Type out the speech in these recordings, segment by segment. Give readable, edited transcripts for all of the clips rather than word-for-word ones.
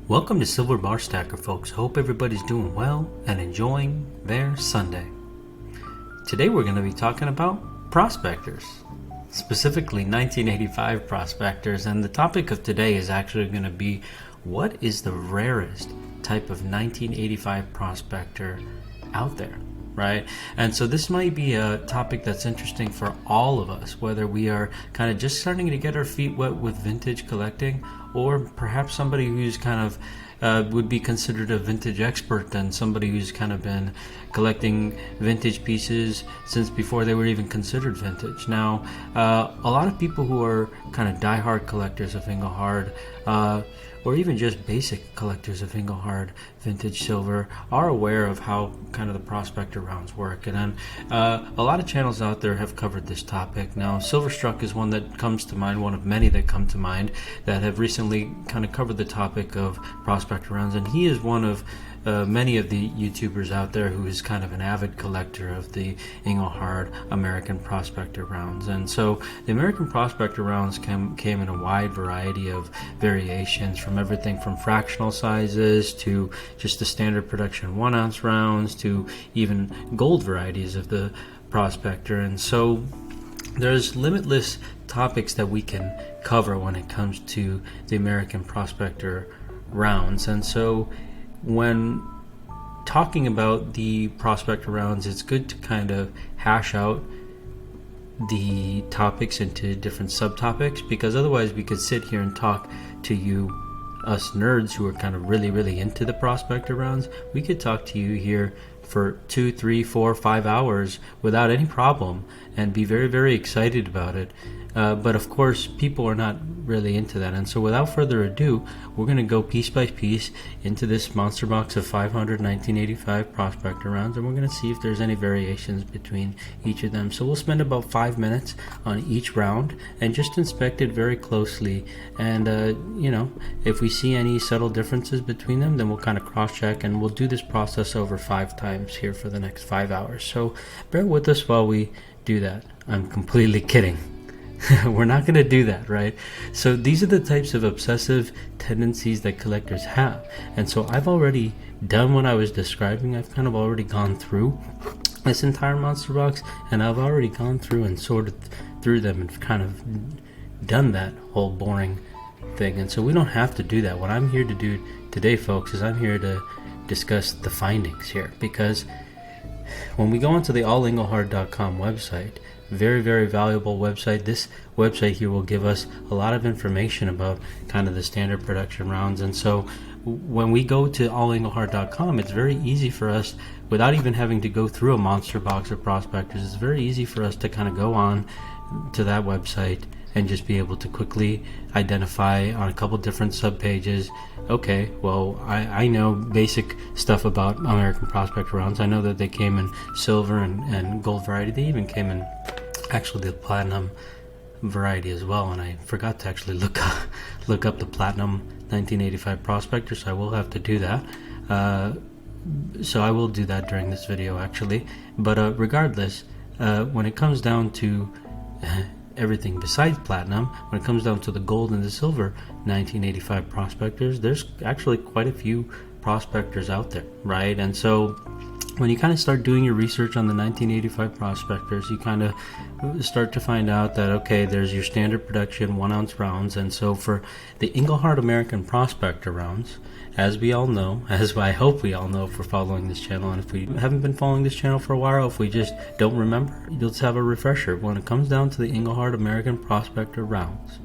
Welcome to Silver Bar Stacker, folks. Hope everybody's doing well and enjoying their Sunday. Today we're going to be talking about prospectors, specifically 1985 prospectors, and the topic of today is actually going to be what is the rarest type of 1985 prospector out there, right? And so this might be a topic that's interesting for all of us, whether we are kind of just starting to get our feet wet with vintage collecting, or perhaps somebody who's kind of would be considered a vintage expert, and somebody who's kind of been collecting vintage pieces since before they were even considered vintage. Now, a lot of people who are kind of diehard collectors of Engelhard, or even just basic collectors of Engelhard vintage silver, are aware of how kind of the prospector rounds work. And then a lot of channels out there have covered this topic. Now, Silverstruck is one that comes to mind, one of many that come to mind that have recently kind of covered the topic of prospector rounds, and he is one of many of the YouTubers out there who is kind of an avid collector of the Engelhard American Prospector rounds. And so the American Prospector rounds came in a wide variety of variations, from everything from fractional sizes to just the standard production 1 ounce rounds to even gold varieties of the Prospector. And so there's limitless topics that we can cover when it comes to the American Prospector rounds. And so when talking about the prospector rounds, it's good to kind of hash out the topics into different subtopics, because otherwise we could sit here and talk to you, us nerds who are kind of really into the prospector rounds. We could talk to you here for 2, 3, 4, 5 hours without any problem and be very excited about it. But of course, people are not really into that. And so without further ado, we're going to go piece by piece into this monster box of 500 1985 prospector rounds, and we're going to see if there's any variations between each of them. So we'll spend about 5 minutes on each round and just inspect it very closely. And, if we see any subtle differences between them, then we'll kind of cross-check, and we'll do this process over 5 times here for the next 5 hours. So bear with us while we do that. I'm completely kidding. We're not going to do that, right? So these are the types of obsessive tendencies that collectors have. And so I've already done what I was describing. I've kind of already gone through this entire monster box, and I've already gone through and sorted through them and kind of done that whole boring thing. And so we don't have to do that. What I'm here to do today, folks, is I'm here to discuss the findings here, because when we go onto the allengelhard.com website, very valuable website. This website here will give us a lot of information about kind of the standard production rounds. And so when we go to allengelhard.com, it's very easy for us, without even having to go through a monster box of prospectors, it's very easy for us to kind of go on to that website and just be able to quickly identify on a couple different subpages, okay, well, I know basic stuff about American Prospector rounds. I know that they came in silver and gold variety. They even came in actually the platinum variety as well, and I forgot to actually look up the platinum 1985 prospector, so I will have to do that. So I will do that during this video, actually. But regardless, when it comes down to everything besides platinum, when it comes down to the gold and the silver 1985 prospectors, there's actually quite a few prospectors out there, right? And so when you kind of start doing your research on the 1985 prospectors, you kind of start to find out that, okay, there's your standard production 1 ounce rounds. And so for the Engelhard American Prospector rounds, as we all know, as I hope we all know if we're following this channel, and if we haven't been following this channel for a while, if we just don't remember, you'll just have a refresher. When it comes down to the Engelhard American Prospector rounds,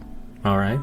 alright,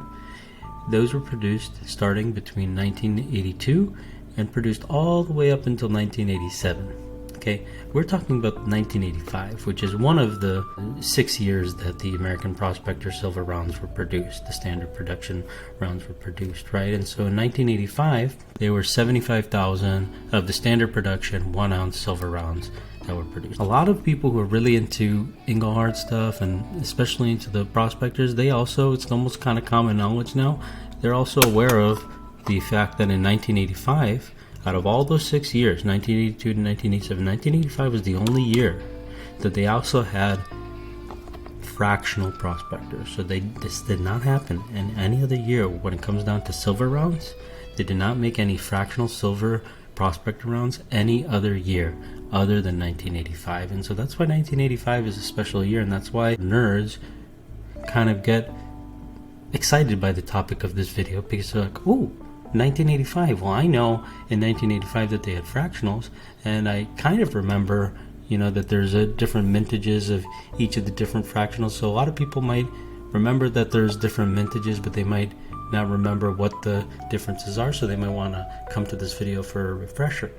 those were produced starting between 1982 and produced all the way up until 1987. Okay, we're talking about 1985, which is one of the 6 years that the American Prospector silver rounds were produced. The standard production rounds were produced, right? And so in 1985, there were 75,000 of the standard production 1 ounce silver rounds that were produced. A lot of people who are really into Engelhard stuff, and especially into the prospectors, they also, it's almost kind of common knowledge now, they're also aware of the fact that in 1985, out of all those 6 years, 1982 to 1987, 1985 was the only year that they also had fractional prospectors. So this did not happen in any other year when it comes down to silver rounds. They did not make any fractional silver Prospector rounds any other year other than 1985. And so that's why 1985 is a special year, and that's why nerds kind of get excited by the topic of this video, because they're like, ooh, 1985. Well, I know in 1985 that they had fractionals, and I kind of remember, that there's different mintages of each of the different fractionals. So a lot of people might remember that there's different mintages, but they might not remember what the differences are. So they might want to come to this video for a refresher.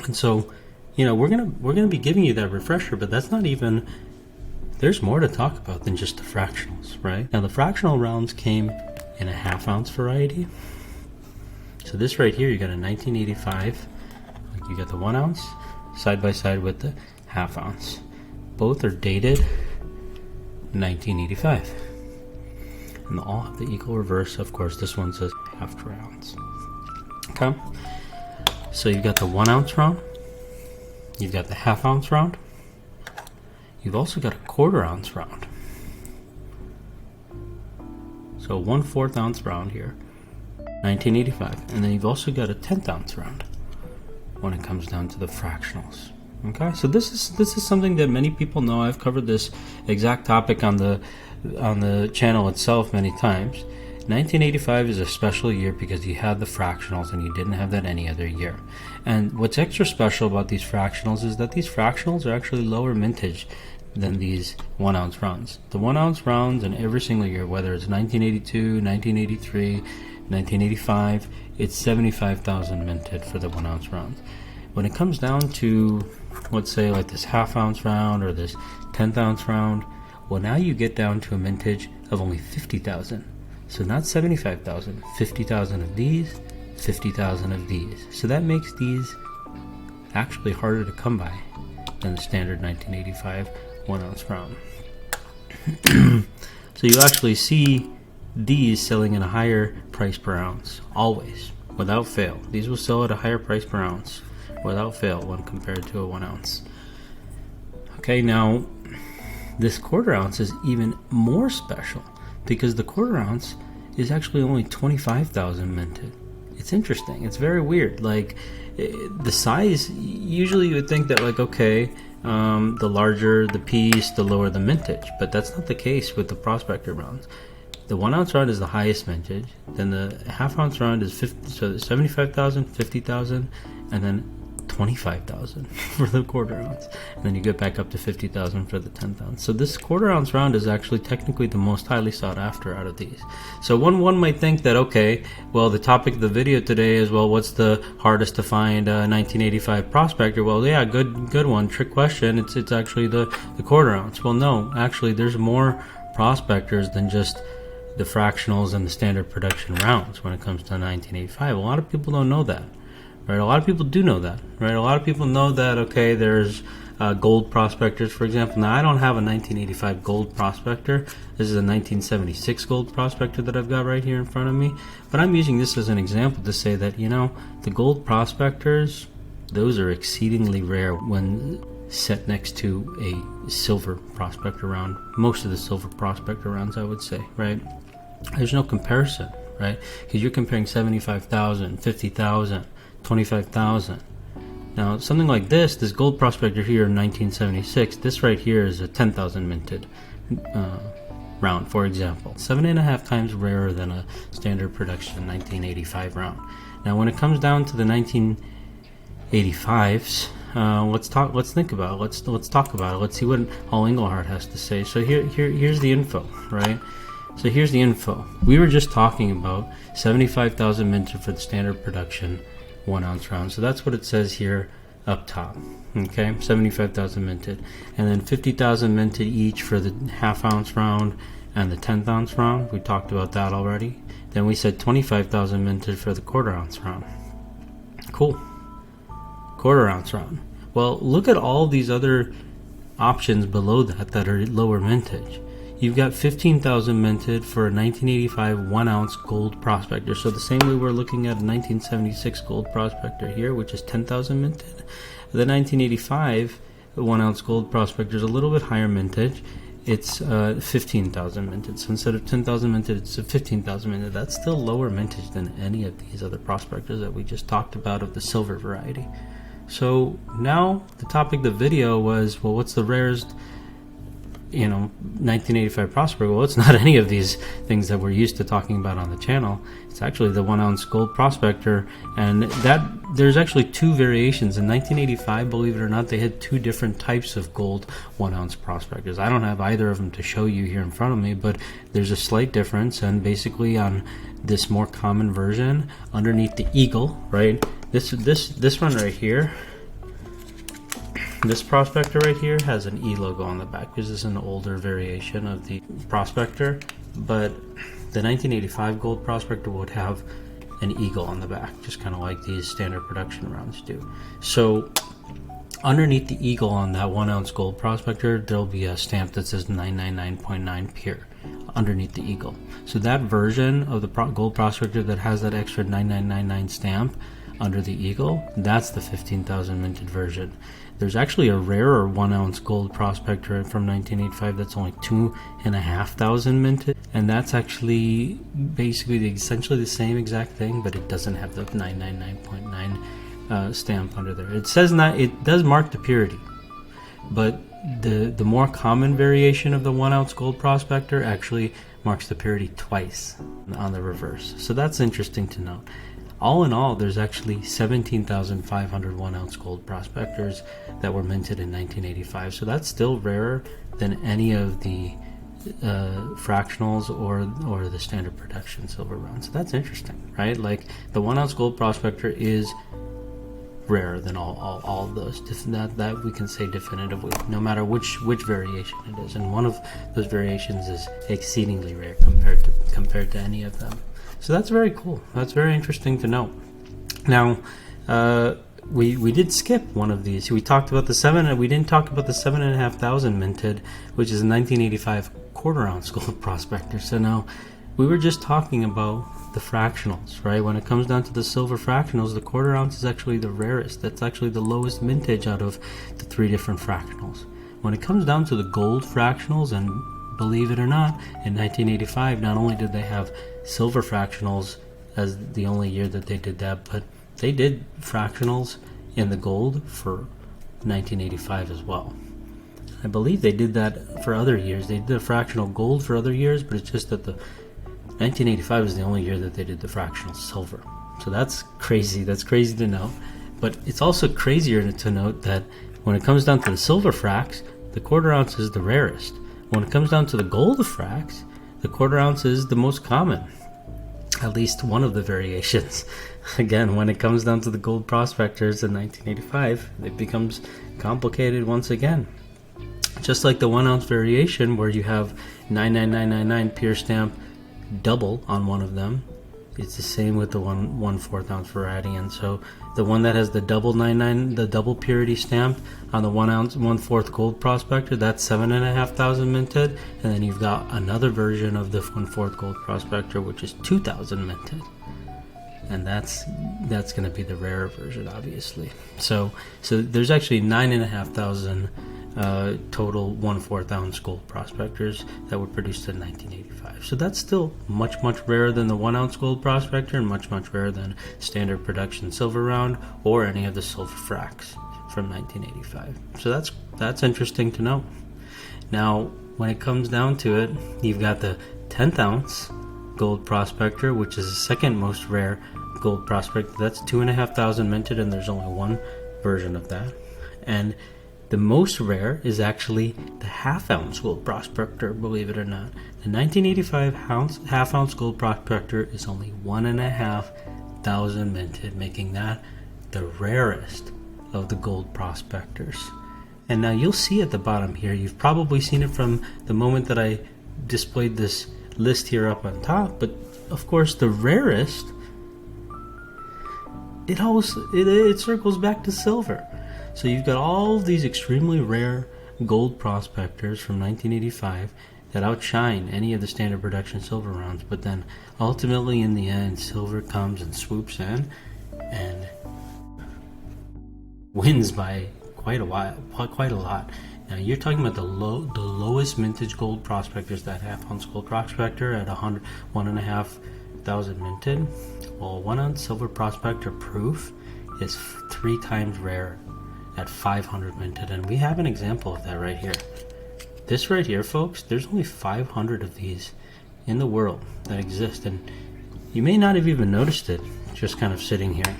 And so, we're gonna be giving you that refresher, but that's not even. There's more to talk about than just the fractionals, right? Now the fractional rounds came in a half-ounce variety. So this right here, you got a 1985. You got the 1 ounce side by side with the half ounce. Both are dated 1985. And they all have the equal reverse. Of course, this one says half ounce. Okay. So you've got the 1 ounce round. You've got the half ounce round. You've also got a 1/4 ounce round. So 1/4 ounce round here, 1985. And then you've also got a 1/10 ounce round when it comes down to the fractionals. Okay, so this is something that many people know. I've covered this exact topic on the channel itself many times. 1985 is a special year because you had the fractionals and you didn't have that any other year. And what's extra special about these fractionals is that these fractionals are actually lower mintage than these 1 ounce rounds. The 1 ounce rounds in every single year, whether it's 1982, 1983, 1985, it's 75,000 minted for the 1 ounce rounds. When it comes down to, let's say, like this half ounce round or this 1/10 ounce round, well, now you get down to a mintage of only 50,000. So not 75,000, 50,000 of these, 50,000 of these. So that makes these actually harder to come by than the standard 1985 1 ounce round. So you actually see these selling at a higher price per ounce, always, without fail. These will sell at a higher price per ounce, without fail, when compared to a 1 ounce. Okay, now this 1/4 ounce is even more special because the 1/4 ounce is actually only 25,000 minted. It's interesting. It's very weird. Like the size, usually you would think that like, okay, the larger the piece, the lower the mintage, but that's not the case with the Prospector rounds. The 1 ounce round is the highest mintage, then the half ounce round is 75,000, 50,000, and then 25,000 for the 1/4 ounce, and then you get back up to 50,000 for the 1/10 ounce. So this 1/4 ounce round is actually technically the most highly sought after out of these. So one might think that, okay, well, the topic of the video today is, well, what's the hardest to find 1985 Prospector? Well, yeah, good one. Trick question. It's actually the 1/4 ounce. Well, no, actually there's more Prospectors than just the fractionals and the standard production rounds when it comes to 1985. A lot of people don't know that. Right, a lot of people do know that, right? A lot of people know that, okay, there's gold prospectors, for example. Now, I don't have a 1985 gold prospector. This is a 1976 gold prospector that I've got right here in front of me. But I'm using this as an example to say that, the gold prospectors, those are exceedingly rare when set next to a silver prospector round. Most of the silver prospector rounds, I would say, right? There's no comparison, right? Because you're comparing 75,000, 50,000, 25,000. Now, something like this gold prospector here in 1976, this right here is a 10,000 minted round, for example. 7.5 times rarer than a standard production 1985 round. Now, when it comes down to the 1985s, let's think about it. Let's talk about it. Let's see what all Engelhard has to say. So here's the info, right? So here's the info. We were just talking about 75,000 minted for the standard production 1 ounce round. So that's what it says here up top. Okay, 75,000 minted. And then 50,000 minted each for the half ounce round and the 1/10 ounce round. We talked about that already. Then we said 25,000 minted for the 1/4 ounce round. Cool. 1/4 ounce round. Well, look at all these other options below that are lower mintage. You've got 15,000 minted for a 1985 1 ounce gold prospector. So the same way we're looking at a 1976 gold prospector here, which is 10,000 minted. The 1985 1 ounce gold prospector is a little bit higher mintage. it's 15,000 minted. So instead of 10,000 minted, it's 15,000 minted. That's still lower mintage than any of these other prospectors that we just talked about of the silver variety. So now the topic of the video was, well, what's the rarest 1985 prospector? Well, it's not any of these things that we're used to talking about on the channel. It's actually the 1 ounce gold prospector, and that there's actually two variations. In 1985, believe it or not, they had two different types of gold 1 ounce prospectors. I don't have either of them to show you here in front of me, but there's a slight difference. And basically on this more common version, underneath the eagle, right, this one right here, this prospector right here has an E logo on the back because this is an older variation of the prospector, but the 1985 gold prospector would have an eagle on the back, just kind of like these standard production rounds do. So underneath the eagle on that 1 ounce gold prospector, there'll be a stamp that says 999.9 pure underneath the eagle. So that version of the gold prospector that has that extra 9999 stamp under the eagle, that's the 15,000 minted version. There's actually a rarer 1 ounce gold prospector from 1985 that's only 2,500 minted, and that's actually basically essentially the same exact thing, but it doesn't have the 999.9 stamp under there. It says not, it does mark the purity, but the more common variation of the 1 ounce gold prospector actually marks the purity twice on the reverse. So that's interesting to note. All in all, there's actually 17,500 1 ounce gold prospectors that were minted in 1985. So that's still rarer than any of the fractionals or the standard production silver rounds. So that's interesting, right? Like the 1 ounce gold prospector is rarer than all of those. That we can say definitively, no matter which variation it is. And one of those variations is exceedingly rare compared to any of them. So that's very cool. That's very interesting to know. Now, we did skip one of these. We talked about the 7, we didn't talk about the 7,500 minted, which is a 1985 quarter ounce gold prospector. So now we were just talking about the fractionals, right? When it comes down to the silver fractionals, the quarter ounce is actually the rarest. That's actually the lowest mintage out of the 3 different fractionals. When it comes down to the gold fractionals, and believe it or not, in 1985, not only did they have silver fractionals as the only year that they did that, but they did fractionals in the gold for 1985 as well. I believe they did that for other years. They did the fractional gold for other years, but it's just that the 1985 is the only year that they did the fractional silver. So that's crazy. That's crazy to know. But it's also crazier to note that when it comes down to the silver fracs, the quarter ounce is the rarest. When it comes down to the gold fracs, the quarter ounce is the most common, at least one of the variations. Again, when it comes down to the gold prospectors in 1985, it becomes complicated once again. Just like the 1 ounce variation where you have 99999 pure stamp double on one of them, it's the same with the 1/4 ounce variety. And so the one that has the double 99, the double purity stamp on the 1 ounce 1/4 gold prospector, that's 7,500 minted, and then you've got another version of the 1/4 gold prospector which is 2,000 minted, and that's going to be the rarer version, obviously. So there's actually 9,500 total 1/4 ounce gold prospectors that were produced in 1985. So that's still much rarer than the 1 ounce gold prospector, and much rarer than standard production silver round or any of the silver fracs from 1985. So that's interesting to know. Now, when it comes down to it, you've got the 10th ounce gold prospector, which is the second most rare gold prospector. That's 2,500 minted, and there's only one version of that. And the most rare is actually the half-ounce gold prospector, believe it or not. The 1985 half-ounce gold prospector is only 1,500 minted, making that the rarest of the gold prospectors. And now you'll see at the bottom here, you've probably seen it from the moment that I displayed this list here up on top, but of course the rarest, it circles back to silver. So you've got all these extremely rare gold prospectors from 1985 that outshine any of the standard production silver rounds, but then ultimately in the end, silver comes and swoops in and wins by quite a lot. Now you're talking about the lowest mintage gold prospectors, that half-ounce gold prospector at 1,500 minted. Well, 1-ounce silver prospector proof is 3 times rarer at 500 minted, and we have an example of that right here. This right here, folks, there's only 500 of these in the world that exist, and you may not have even noticed it just kind of sitting here.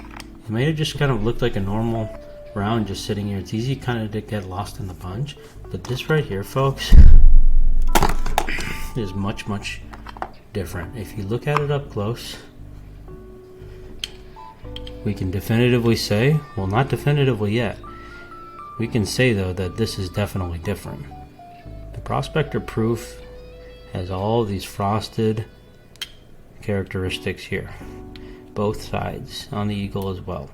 It may have just kind of looked like a normal round just sitting here. It's easy kind of to get lost in the bunch, but this right here, folks, is much different. If you look at it up close, we can definitively say, well, not definitively yet, we can say though that this is definitely different. The Prospector proof has all these frosted characteristics here, both sides on the eagle as well.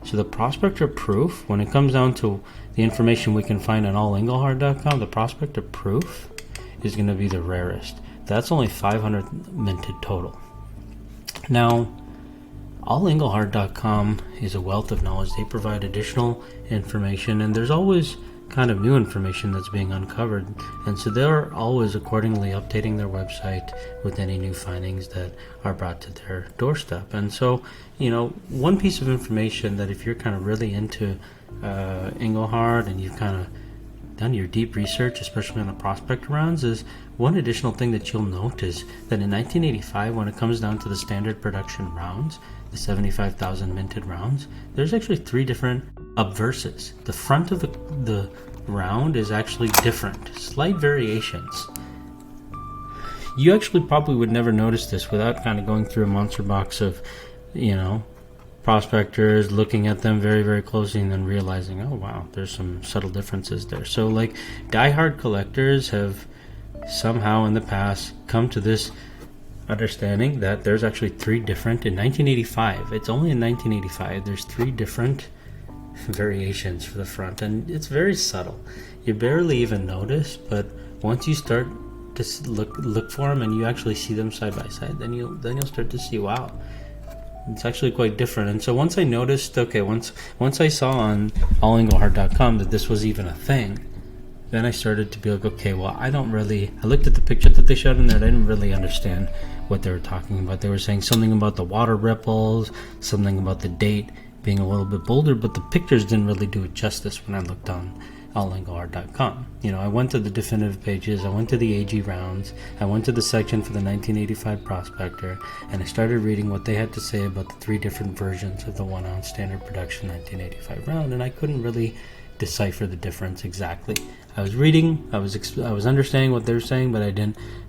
So the Prospector proof, when it comes down to the information we can find on allengelhard.com, the Prospector proof is going to be the rarest. That's only 500 minted total. Now, allengelhard.com is a wealth of knowledge. They provide additional information, and there's always kind of new information that's being uncovered, and so they're always accordingly updating their website with any new findings that are brought to their doorstep. And so, you know, one piece of information that if you're kind of really into Engelhard and you've kind of done your deep research, especially on the prospector rounds, is one additional thing that you'll note is that in 1985, when it comes down to the standard production rounds, the 75,000 minted rounds, there's actually 3 different obverses. The front of the round is actually different, slight variations. You actually probably would never notice this without kind of going through a monster box of, you know, prospectors, looking at them very closely, and then realizing, oh wow, there's some subtle differences there. So like diehard collectors have somehow in the past come to this understanding that there's actually 3 different, in 1985, it's only in 1985, there's 3 different variations for the front, and it's very subtle. You barely even notice, but once you start to look for them and you actually see them side by side, then you'll start to see, wow, it's actually quite different. And so once I noticed, okay, once I saw on allengelhard.com that this was even a thing, then I started to be like, okay, well, I looked at the picture that they showed in there, and I didn't really understand what they were talking about. They were saying something about the water ripples, something about the date being a little bit bolder, but the pictures didn't really do it justice when I looked on allengelhard.com. You know, I went to the definitive pages, I went to the AG rounds, I went to the section for the 1985 Prospector, and I started reading what they had to say about the 3 different versions of the 1-ounce standard production 1985 round, and I couldn't really decipher the difference exactly. I was reading, I was understanding what they were saying, but I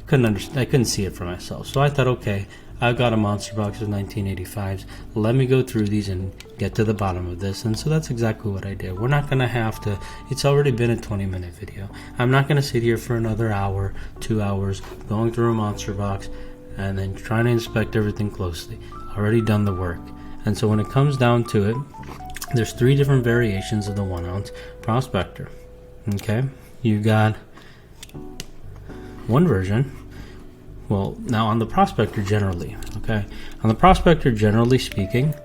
couldn't see it for myself. So I thought, okay, I've got a monster box of 1985s. Let me go through these and get to the bottom of this. And so that's exactly what I did. We're not going to have to, it's already been a 20-minute video. I'm not going to sit here for another hour, 2 hours, going through a monster box and then trying to inspect everything closely. Already done the work. And so when it comes down to it, there's 3 different variations of the 1-ounce Prospector. Okay? You got one version. Well, now on the Prospector generally, okay? On the Prospector generally speaking,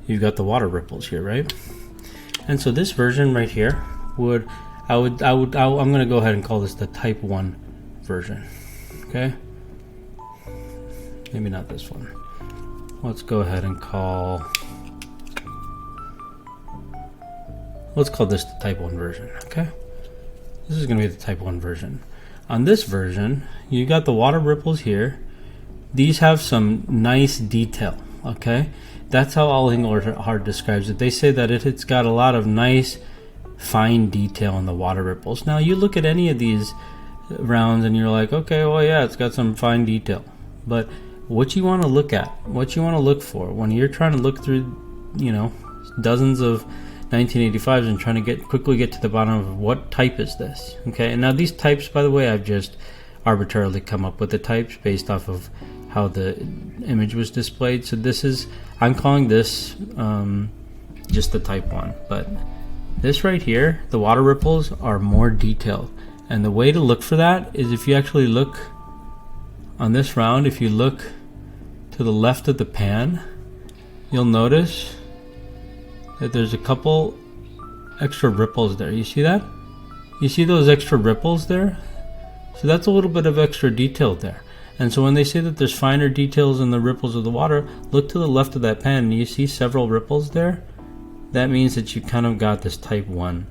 you've got the water ripples here, right? And so this version right here I'm going to go ahead and call this the Type 1 version, okay? Maybe not this one. Let's go ahead and let's call this the Type 1 version, okay? This is going to be the Type 1 version. On this version, you got the water ripples here. These have some nice detail, okay? That's how Engelhard describes it. They say that it's got a lot of nice, fine detail in the water ripples. Now, you look at any of these rounds and you're like, okay, well, yeah, it's got some fine detail. But what you want to look at, what you want to look for when you're trying to look through, you know, dozens of 1985s and trying to quickly get to the bottom of what type is this, okay? And now these types, by the way, I've just arbitrarily come up with the types based off of how the image was displayed. So I'm calling this just the Type 1, but this right here, the water ripples are more detailed, and the way to look for that is if you actually look on this round, if you look to the left of the pan, you'll notice that there's a couple extra ripples there. You see that? You see those extra ripples there? So that's a little bit of extra detail there. And so when they say that there's finer details in the ripples of the water, look to the left of that pen and you see several ripples there. That means that you kind of got this type 1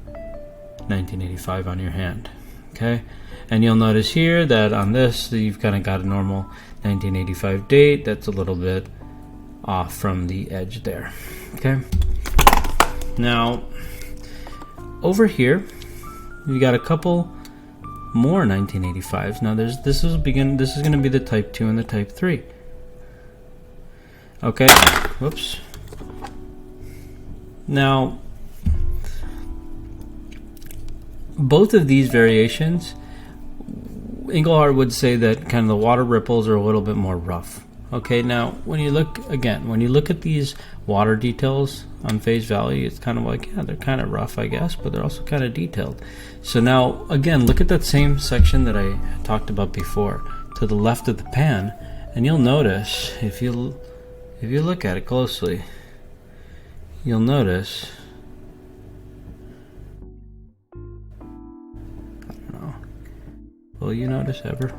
1985 on your hand. Okay? And you'll notice here that on this, you've kind of got a normal 1985 date that's a little bit off from the edge there. Okay? Now, over here, we got a couple more 1985s. Now this is going to be the type 2 and the type 3. Okay. Whoops. Now both of these variations, Engelhard would say that kind of the water ripples are a little bit more rough. Okay, now when you look at these water details on face value, it's kind of like, yeah, they're kind of rough, I guess, but they're also kind of detailed. So now, again, look at that same section that I talked about before, to the left of the pan, and you'll notice, if you look at it closely, you'll notice, I don't know, will you notice ever?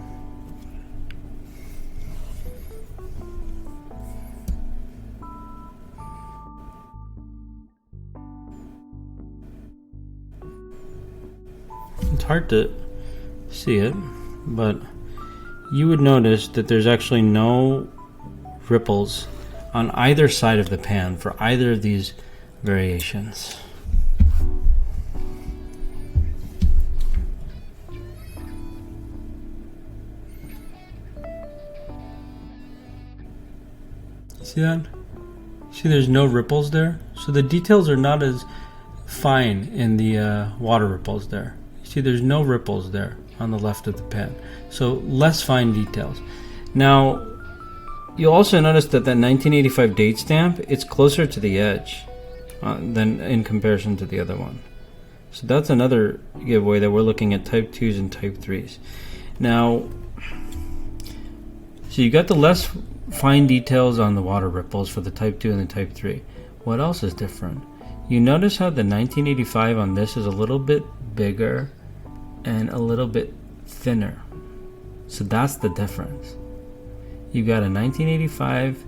It's hard to see it, but you would notice that there's actually no ripples on either side of the pan for either of these variations. See that? See, there's no ripples there, so the details are not as fine in the water ripples there. See, there's no ripples there on the left of the pen, so less fine details. Now, you'll also notice that 1985 date stamp, it's closer to the edge than in comparison to the other one. So that's another giveaway that we're looking at type 2s and type 3s. Now, so you got the less fine details on the water ripples for the type 2 and the type 3. What else is different? You notice how the 1985 on this is a little bit bigger and a little bit thinner. So that's the difference. You've got a 1985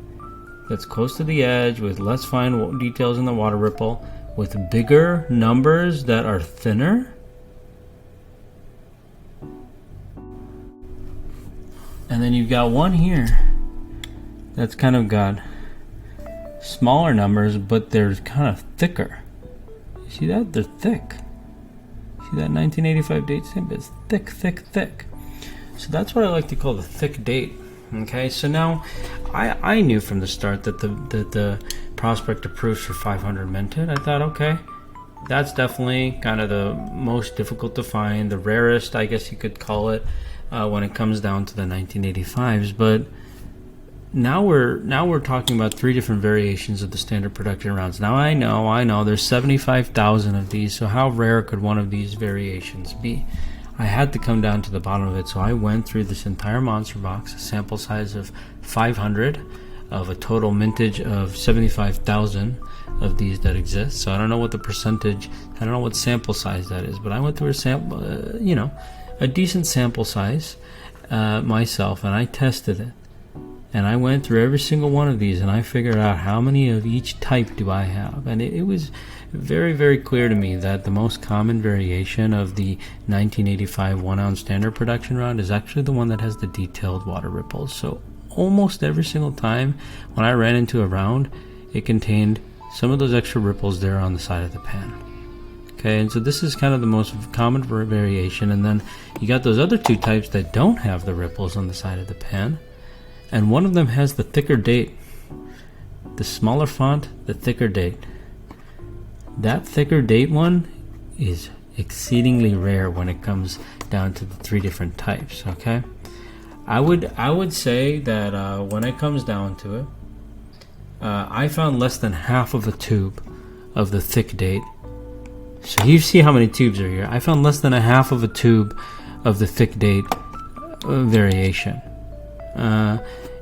that's close to the edge with less fine details in the water ripple with bigger numbers that are thinner. And then you've got one here that's kind of got smaller numbers, but they're kind of thicker. You see that? They're thick. See that 1985 date stamp? It's thick, thick, thick. So that's what I like to call the thick date. Okay, so now I knew from the start that the Prospector proofs for 500 minted. I thought, okay, that's definitely kind of the most difficult to find, the rarest, I guess you could call it, when it comes down to the 1985s. But now we're talking about 3 different variations of the standard production rounds. Now I know there's 75,000 of these, so how rare could one of these variations be? I had to come down to the bottom of it, so I went through this entire monster box, a sample size of 500 of a total mintage of 75,000 of these that exist. So I don't know what the percentage, I don't know what sample size that is, but I went through a sample, a decent sample size myself, and I tested it. And I went through every single one of these and I figured out how many of each type do I have. And it was very, very clear to me that the most common variation of the 1985 1-ounce standard production round is actually the one that has the detailed water ripples. So almost every single time when I ran into a round, it contained some of those extra ripples there on the side of the pan. Okay, and so this is kind of the most common variation. And then you got those other 2 types that don't have the ripples on the side of the pan. And one of them has the thicker date. The smaller font, the thicker date. That thicker date one is exceedingly rare when it comes down to the 3 different types, okay? I would say that when it comes down to it, I found less than half of a tube of the thick date. So you see how many tubes are here. I found less than a half of a tube of the thick date variation.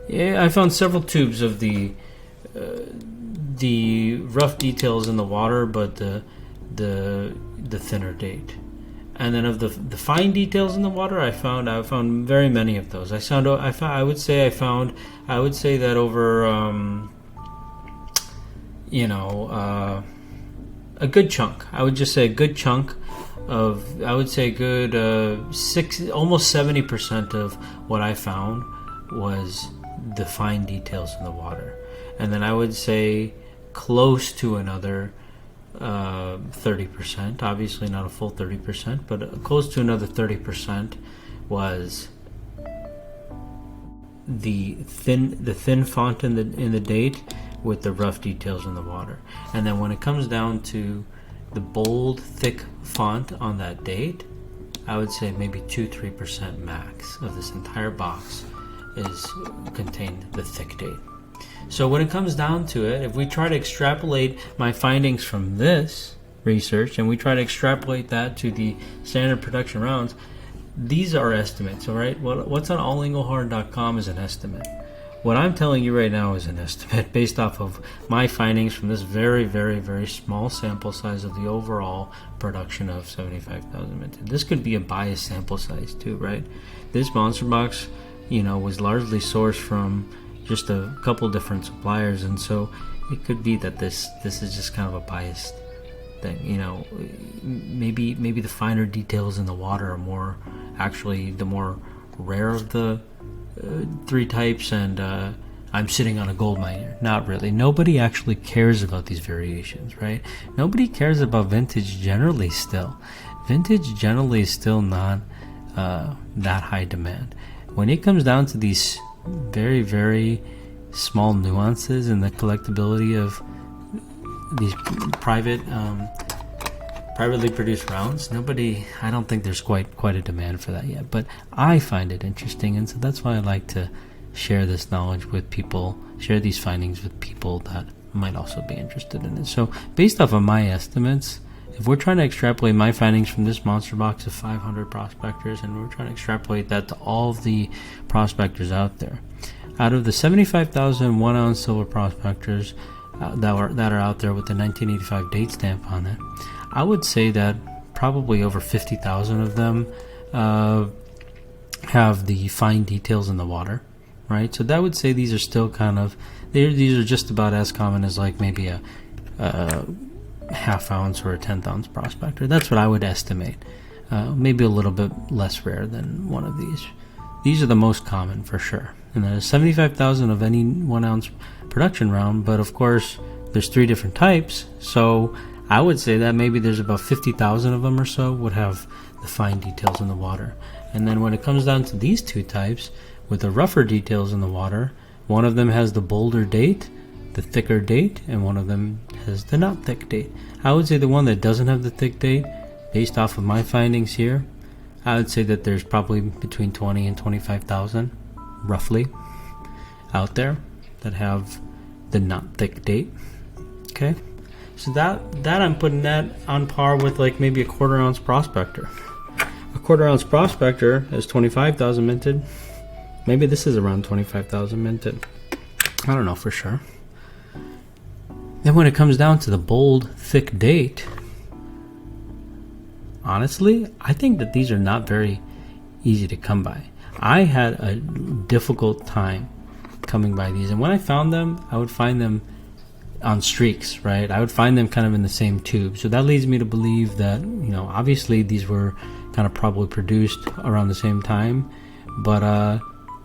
Yeah, I found several tubes of the rough details in the water, but the thinner date. And then of the fine details in the water, I found very many of those. I would say that over a good chunk. I would just say a good chunk of, I would say a good almost 70% of what I found was the fine details in the water. And then I would say close to another 30%, obviously not a full 30%, but close to another 30% was the thin font in the date with the rough details in the water. And then when it comes down to the bold, thick font on that date, I would say maybe 2-3% max of this entire box contained the thick date. So when it comes down to it, if we try to extrapolate my findings from this research and we try to extrapolate that to the standard production rounds, these are estimates, all right? What's on allengelhard.com is an estimate. What I'm telling you right now is an estimate based off of my findings from this very, very, very small sample size of the overall production of 75,000 minted. This could be a biased sample size too, right? This monster box, was largely sourced from just a couple different suppliers, and so it could be that this is just kind of a biased thing. Maybe the finer details in the water are more actually the more rare of the three types, and I'm sitting on a gold mine here. Not really. Nobody actually cares about these variations, right? Nobody cares about vintage generally still. Vintage generally is still not that high demand. When it comes down to these very, very small nuances in the collectability of these privately produced rounds, I don't think there's quite a demand for that yet, but I find it interesting, and so that's why I like to share this knowledge with people, share these findings with people that might also be interested in it. So based off of my estimates, if we're trying to extrapolate my findings from this monster box of 500 prospectors, and we're trying to extrapolate that to all of the prospectors out there, out of the 75,000 1-ounce silver prospectors that are out there with the 1985 date stamp on it, I would say that probably over 50,000 of them have the fine details in the water, right? So that would say these are still these are just about as common as like maybe a half ounce or a 10th ounce prospector. That's what I would estimate. Maybe a little bit less rare than one of these. These are the most common for sure. And there's 75,000 of any 1-ounce production round, but of course there's 3 different types, so I would say that maybe there's about 50,000 of them or so would have the fine details in the water. And then when it comes down to these 2 types with the rougher details in the water, one of them has the bolder date, the thicker date, and one of them has the not thick date. I would say the one that doesn't have the thick date, based off of my findings here, I would say that there's probably between 20 and 25,000 roughly out there that have the not thick date. Okay, so that I'm putting that on par with like maybe a 1/4 ounce prospector. A 1/4 ounce prospector has 25,000 minted. Maybe this is around 25,000 minted. I don't know for sure. Then when it comes down to the bold thick date, honestly, I think that these are not very easy to come by. I had a difficult time coming by these, and when I found them, I would find them on streaks, right? I would find them kind of in the same tube. So that leads me to believe that, obviously these were kind of probably produced around the same time, but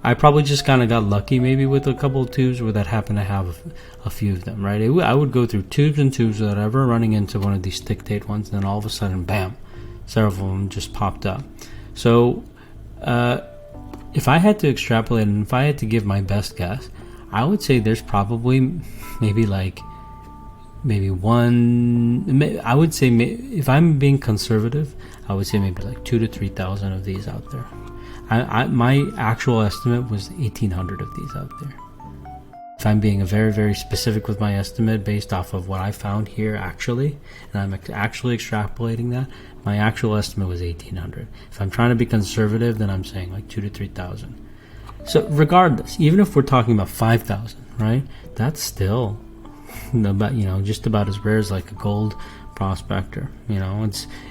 I probably just kind of got lucky maybe with a couple of tubes where that happened to have a few of them, right? I would go through tubes and tubes without ever running into one of these thick date ones, and then all of a sudden, bam, several of them just popped up. So if I had to extrapolate and if I had to give my best guess, I would say there's probably maybe one. I would say, if I'm being conservative, I would say maybe like 2,000 to 3,000 of these out there. My actual estimate was 1,800 of these out there. If I'm being very, very specific with my estimate based off of what I found here actually, and I'm actually extrapolating that, my actual estimate was 1,800. If I'm trying to be conservative, then I'm saying like 2,000 to 3,000. So regardless, even if we're talking about 5,000, right? That's still about, just about as rare as like a gold Prospector. You know,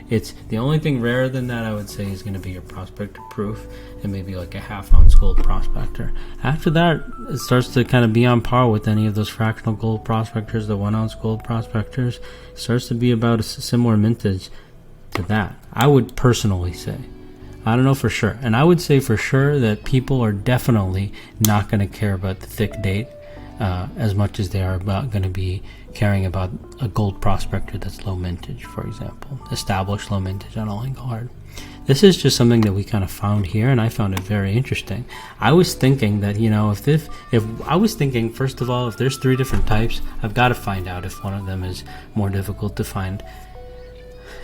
it's the only thing rarer than that I would say is going to be your Prospector Proof and maybe like a half-ounce gold Prospector. After that, it starts to kind of be on par with any of those fractional gold prospectors, the 1-ounce gold prospectors. It starts to be about a similar mintage to that, I would personally say. I don't know for sure, and I would say for sure that people are definitely not going to care about the thick date as much as they are going to be caring about a gold prospector that's low mintage, for example, established low mintage on all Engelhard. This is just something that we kind of found here, and I found it very interesting. I was thinking that, you know, if I was thinking, first of all, if there's 3 different types, I've got to find out if one of them is more difficult to find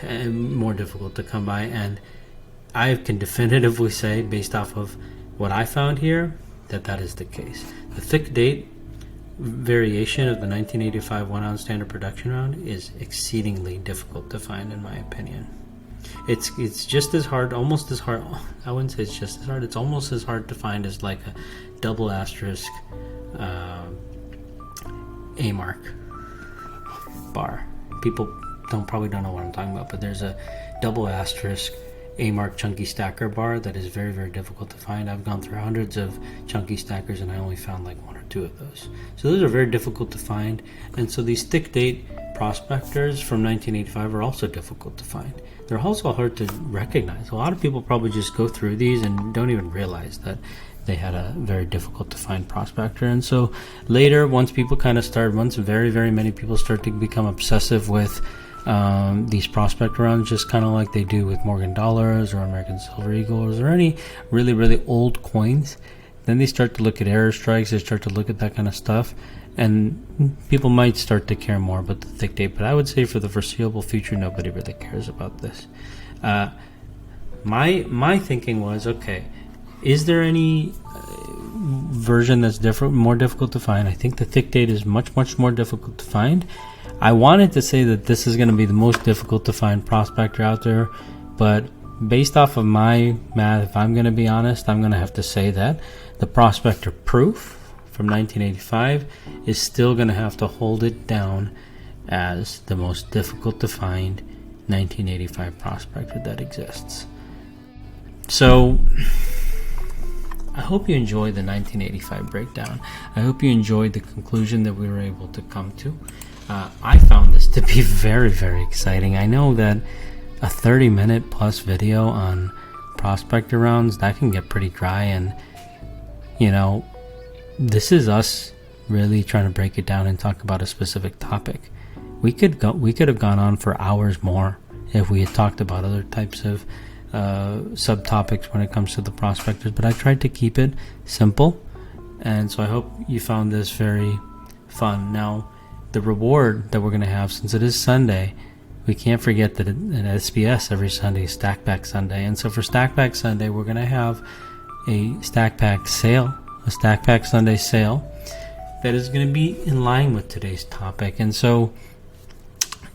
and more difficult to come by, and I can definitively say, based off of what I found here, that that is the case. The thick date variation of the 1985 1-ounce standard production round is exceedingly difficult to find, in my opinion. It's just as hard, almost as hard. I wouldn't say it's just as hard. It's almost as hard to find as like a double asterisk A mark bar. People probably don't know what I'm talking about, but there's a double asterisk A mark chunky stacker bar that is very, very difficult to find. I've gone through hundreds of chunky stackers and I only found like 1 or 2 of those. So those are very difficult to find. And so these thick date prospectors from 1985 are also difficult to find. They're also hard to recognize. A lot of people probably just go through these and don't even realize that they had a very difficult to find prospector. And so later, once very, very many people start to become obsessive with these prospect rounds, just kind of like they do with Morgan dollars or American Silver Eagles or any really, really old coins, then they start to look at error strikes, they start to look at that kind of stuff, and people might start to care more about the thick date. But I would say for the foreseeable future, nobody really cares about this. My thinking was, okay, is there any version that's more difficult to find? I think the thick date is much, much more difficult to find. I wanted to say that this is going to be the most difficult to find prospector out there, but based off of my math, if I'm going to be honest, I'm going to have to say that the Prospector Proof from 1985 is still going to have to hold it down as the most difficult to find 1985 prospector that exists. So I hope you enjoyed the 1985 breakdown. I hope you enjoyed the conclusion that we were able to come to. I found this to be very, very exciting. I know that a 30-minute plus video on prospector rounds, that can get pretty dry, and you know, this is us really trying to break it down and talk about a specific topic. We could have gone on for hours more if we had talked about other types of subtopics when it comes to the prospectors, but I tried to keep it simple, and so I hope you found this very fun. Now, the reward that we're going to have, since it is Sunday, we can't forget that at SBS every Sunday is Stack Pack Sunday, and so for Stack Pack Sunday we're going to have a Stack Pack sale, a Stack Pack Sunday sale that is going to be in line with today's topic. And so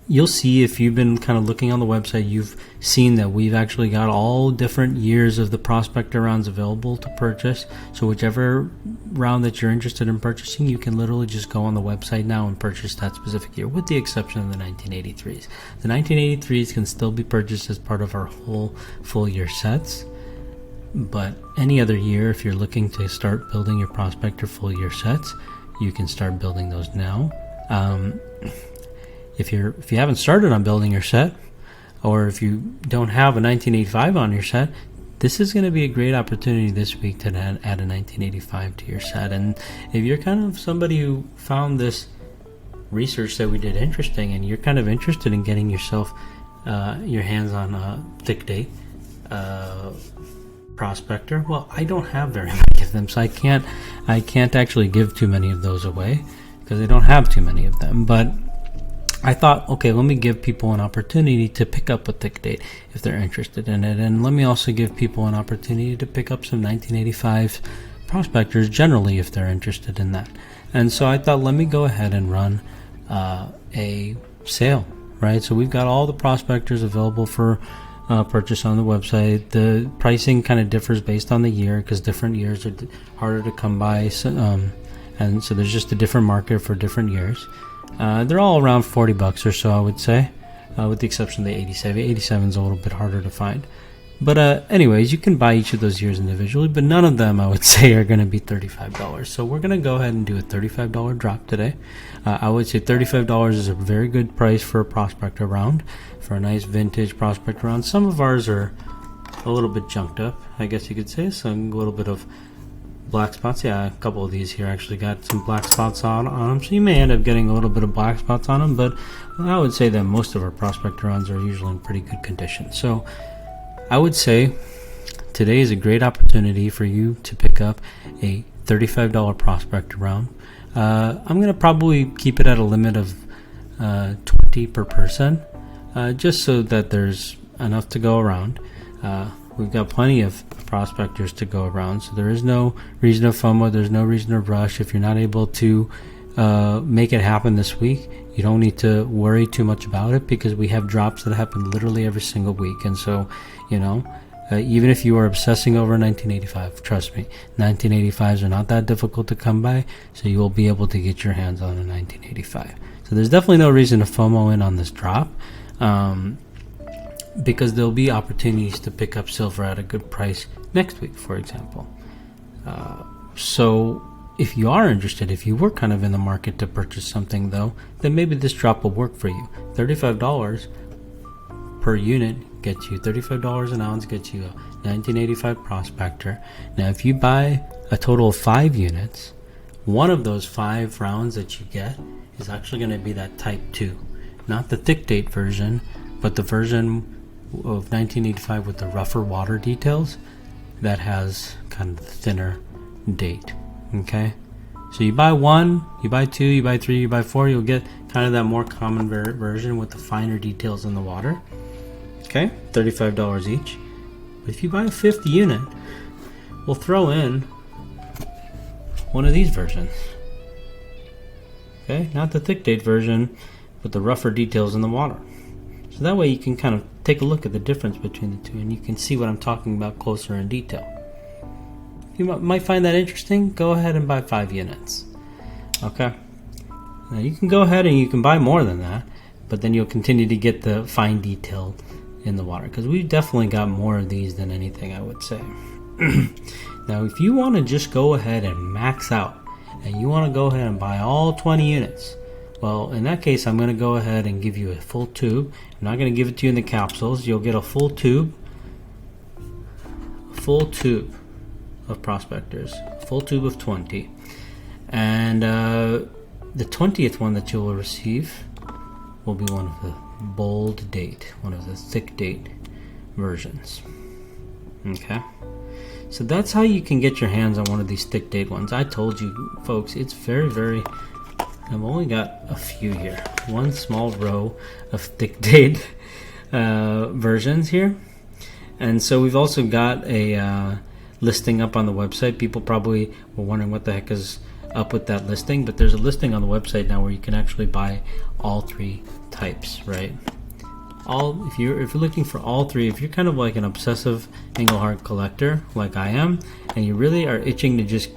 you'll see, if you've been kind of looking on the website, you've seen that we've actually got all different years of the prospector rounds available to purchase. So whichever round that you're interested in purchasing, you can literally just go on the website now and purchase that specific year, with the exception of the 1983s. The 1983s can still be purchased as part of our whole full year sets, but any other year, if you're looking to start building your prospector full year sets, you can start building those now. If you haven't started on building your set, or if you don't have a 1985 on your set, this is going to be a great opportunity this week to add a 1985 to your set. And if you're kind of somebody who found this research that we did interesting, and you're kind of interested in getting yourself your hands on a thick date prospector, well, I don't have very many of them, so I can't actually give too many of those away because I don't have too many of them. But I thought, okay, let me give people an opportunity to pick up a thick date if they're interested in it, and let me also give people an opportunity to pick up some 1985 prospectors generally if they're interested in that. And so I thought, let me go ahead and run a sale, right? So we've got all the prospectors available for purchase on the website. The pricing kind of differs based on the year because different years are harder to come by, and so there's just a different market for different years. They're all around $40 or so, I would say. with the exception of the 87. 87 is a little bit harder to find. But anyways, you can buy each of those years individually, but none of them I would say are going to be $35. So we're going to go ahead and do a $35 drop today. I would say $35 is a very good price for a Prospector round, for a nice vintage Prospector round. Some of ours are a little bit junked up, I guess you could say. So a little bit of black spots. Yeah, a couple of these here actually got some black spots on them. So you may end up getting a little bit of black spots on them, but I would say that most of our Prospector rounds are usually in pretty good condition. So I would say today is a great opportunity for you to pick up a $35 Prospector round. I'm going to probably keep it at a limit of 20 per person, just so that there's enough to go around. We've got plenty of Prospectors to go around, so there is no reason to FOMO. There's no reason to rush. If you're not able to make it happen this week, you don't need to worry too much about it, because we have drops that happen literally every single week. And so, you know, even if you are obsessing over 1985, trust me, 1985s are not that difficult to come by, so you will be able to get your hands on a 1985. So there's definitely no reason to FOMO in on this drop, because there'll be opportunities to pick up silver at a good price next week, for example. So if you are interested, if you were kind of in the market to purchase something though, then maybe this drop will work for you. $35 per unit gets you $35 an ounce, gets you a 1985 Prospector. Now if you buy a total of 5 units, one of those 5 rounds that you get is actually going to be that Type 2, not the thick date version, but the version of 1985 with the rougher water details that has kind of the thinner date. Okay, so you buy 1, you buy 2, you buy 3, you buy 4, you'll get kind of that more common version with the finer details in the water. Okay, $35 each. But if you buy a 5th unit, we'll throw in one of these versions. Okay, not the thick date version, but the rougher details in the water. So that way you can kind of take a look at the difference between the two, and you can see what I'm talking about closer in detail. If you might find that interesting, go ahead and buy 5 units. Okay, now you can go ahead and you can buy more than that, but then you'll continue to get the fine detail in the water, because we've definitely got more of these than anything, I would say. Now if you want to just go ahead and max out, and you want to go ahead and buy all 20 units, well, in that case I'm going to go ahead and give you a full tube. I'm not going to give it to you in the capsules. You'll get a full tube of Prospectors, full tube of 20, and the 20th one that you will receive will be one of the bold date, one of the thick date versions. Okay, so that's how you can get your hands on one of these thick date ones. I told you folks, it's very I've only got a few here, one small row of thick date versions here. And so we've also got a listing up on the website. People probably were wondering what the heck is up with that listing, but there's a listing on the website now where you can actually buy all 3 types, right? If you're looking for all 3, if you're kind of like an obsessive Engelhard collector like I am, and you really are itching to just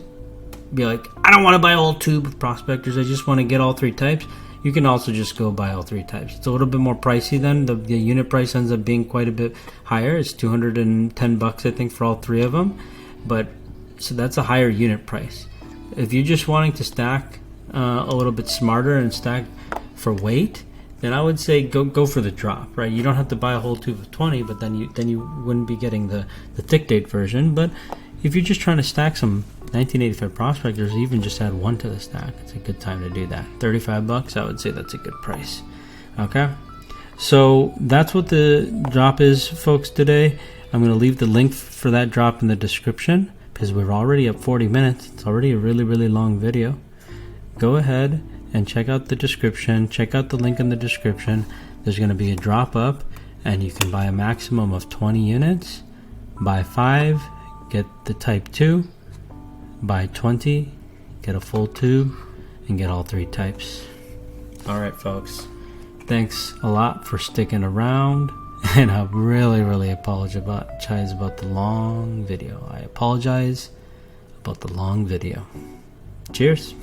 be like, I don't want to buy a whole tube of Prospectors, I just want to get all 3 types, you can also just go buy all 3 types. It's a little bit more pricey then. The unit price ends up being quite a bit higher. It's $210 I think for all 3 of them, but so that's a higher unit price. If you're just wanting to stack a little bit smarter and stack for weight, then I would say go for the drop, right? You don't have to buy a whole tube of 20, but then you wouldn't be getting the thick date version. But if you're just trying to stack some 1985 Prospectors, even just add 1 to the stack, it's a good time to do that. $35, I would say that's a good price. Okay, so that's what the drop is, folks, today. I'm going to leave the link for that drop in the description, because we're already at 40 minutes. It's already a really long video. Go ahead and check out the description. Check out the link in the description. There's going to be a drop up, and you can buy a maximum of 20 units. Buy 5, get the Type 2. Buy 20, get a full tube, and get all 3 types. Alright folks, thanks a lot for sticking around, and I really apologize about the long video. I apologize about the long video. Cheers.